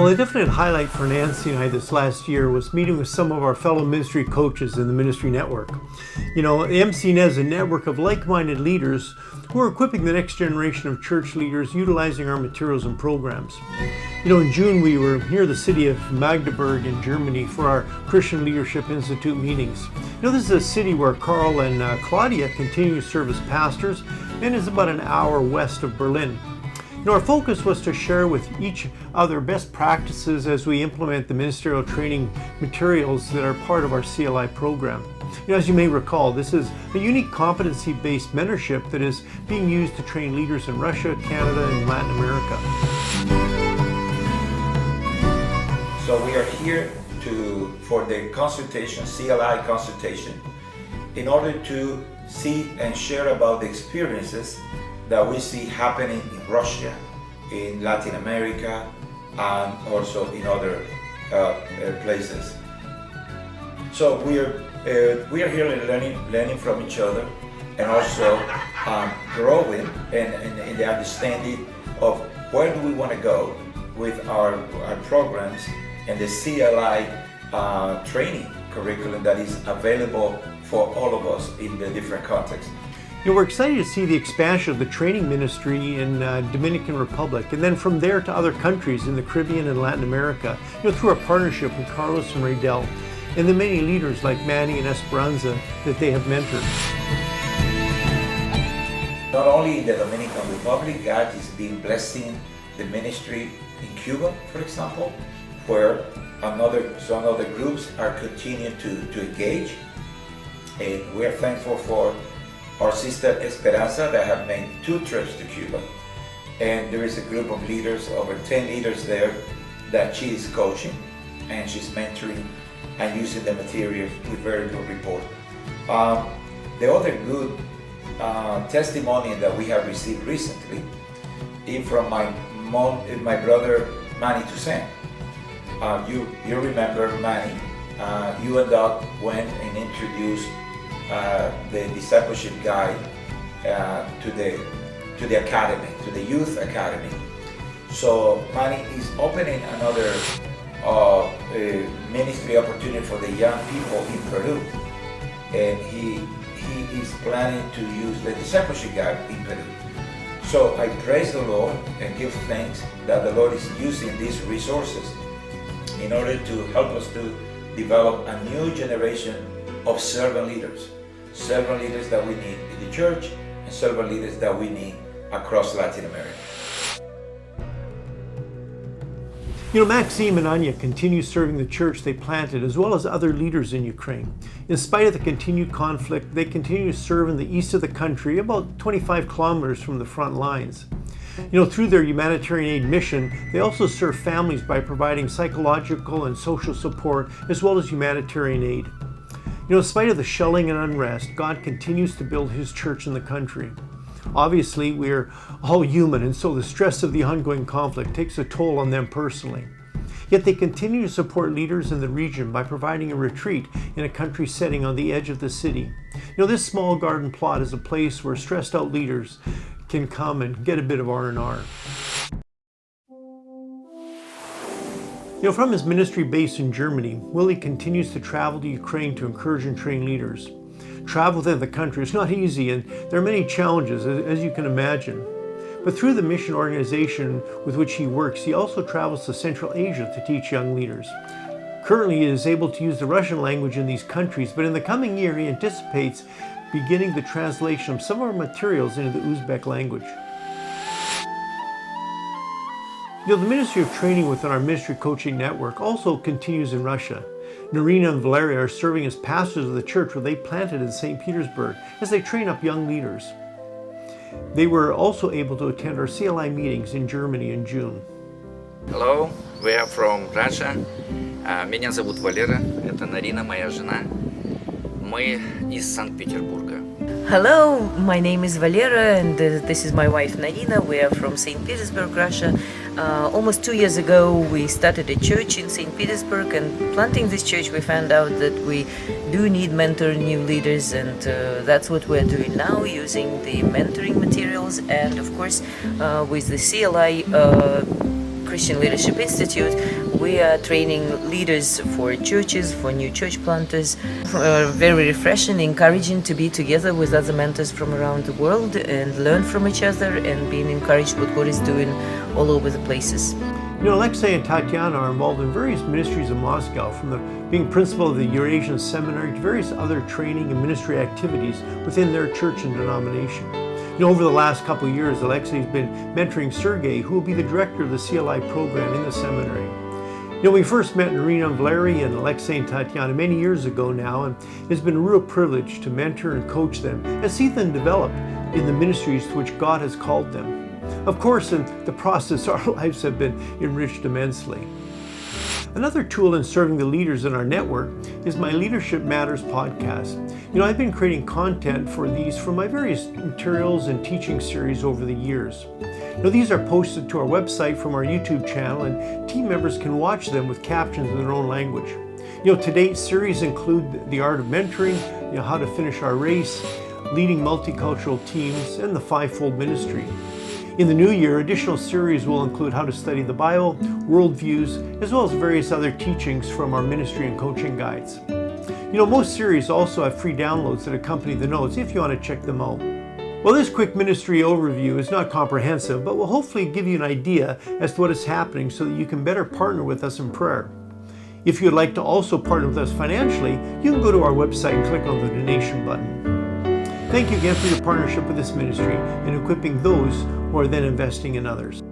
Well, a definite highlight for Nancy and I this last year was meeting with some of our fellow ministry coaches in the ministry network. You know, MCN is a network of like-minded leaders who are equipping the next generation of church leaders utilizing our materials and programs. You know, in June we were near the city of Magdeburg in Germany for our Christian Leadership Institute meetings. You know, this is a city where Carl and Claudia continue to serve as pastors and is about an hour west of Berlin. You know, our focus was to share with each other best practices as we implement the ministerial training materials that are part of our CLI program. You know, as you may recall, this is a unique competency-based mentorship that is being used to train leaders in Russia, Canada, and Latin America. So we are here for the consultation, CLI consultation, in order to see and share about the experiences that we see happening in Russia, in Latin America, and also in other places. So we are here learning from each other, and also growing in the understanding of where do we want to go with our programs and the CLI training curriculum that is available for all of us in the different contexts. You know, we're excited to see the expansion of the training ministry in Dominican Republic, and then from there to other countries in the Caribbean and Latin America, you know, through our partnership with Carlos and Raydel, and the many leaders like Manny and Esperanza that they have mentored. Not only in the Dominican Republic, God is being blessing the ministry in Cuba, for example, where some other groups are continuing to engage, and we're thankful for our sister Esperanza that have made 2 trips to Cuba, and there is a group of leaders, over 10 leaders there, that she is coaching and she's mentoring and using the materials with very good report. The other good testimony that we have received recently is from my brother Manny Toussaint. You remember Manny, you and Doc went and introduced the discipleship guide to the academy, to the youth academy. So Manny is opening another ministry opportunity for the young people in Peru, and he is planning to use the discipleship guide in Peru. So I praise the Lord and give thanks that the Lord is using these resources in order to help us to develop a new generation of servant leaders that we need in the church, and servant leaders that we need across Latin America. You know, Maxime and Anya continue serving the church they planted as well as other leaders in Ukraine. In spite of the continued conflict, they continue to serve in the east of the country, about 25 kilometers from the front lines. You know, through their humanitarian aid mission, they also serve families by providing psychological and social support as well as humanitarian aid. You know, in spite of the shelling and unrest, God continues to build His church in the country. Obviously, we're all human, and so the stress of the ongoing conflict takes a toll on them personally. Yet they continue to support leaders in the region by providing a retreat in a country setting on the edge of the city. You know, this small garden plot is a place where stressed out leaders can come and get a bit of R&R. You know, from his ministry base in Germany, Willie continues to travel to Ukraine to encourage and train leaders. Travel within the country is not easy, and there are many challenges, as you can imagine. But through the mission organization with which he works, he also travels to Central Asia to teach young leaders. Currently, he is able to use the Russian language in these countries, but in the coming year, he anticipates beginning the translation of some of our materials into the Uzbek language. You know, the Ministry of Training within our ministry coaching network also continues in Russia. Narina and Valeria are serving as pastors of the church where they planted in St. Petersburg as they train up young leaders. They were also able to attend our CLI meetings in Germany in June. Hello, we are from Russia. Меня зовут Валера, это Нарина, моя жена. Мы из Санкт-Петербурга. Hello, my name is Valera and this is my wife Narina. We are from St. Petersburg, Russia. Almost 2 years ago we started a church in St. Petersburg, and planting this church we found out that we do need mentor new leaders, and that's what we're doing now, using the mentoring materials and of course with the CLI Christian Leadership Institute, we are training leaders for churches, for new church planters. Very refreshing, encouraging to be together with other mentors from around the world and learn from each other and being encouraged what God is doing all over the places. You know, Alexei and Tatiana are involved in various ministries in Moscow, from being principal of the Eurasian Seminary to various other training and ministry activities within their church and denomination. You know, over the last couple of years, Alexei has been mentoring Sergei, who will be the director of the CLI program in the seminary. You know, we first met Irina and Valery and Alexei and Tatiana many years ago now, and it's been a real privilege to mentor and coach them and see them develop in the ministries to which God has called them. Of course, in the process, our lives have been enriched immensely. Another tool in serving the leaders in our network is my Leadership Matters podcast. You know, I've been creating content for these from my various materials and teaching series over the years. You know, these are posted to our website from our YouTube channel, and team members can watch them with captions in their own language. You know, to date, series include the art of mentoring, you know, how to finish our race, leading multicultural teams, and the fivefold ministry. In the new year, additional series will include how to study the Bible, worldviews, as well as various other teachings from our ministry and coaching guides. You know, most series also have free downloads that accompany the notes if you want to check them out. Well, this quick ministry overview is not comprehensive, but will hopefully give you an idea as to what is happening so that you can better partner with us in prayer. If you'd like to also partner with us financially, you can go to our website and click on the donation button. Thank you again for your partnership with this ministry and equipping those who are then investing in others.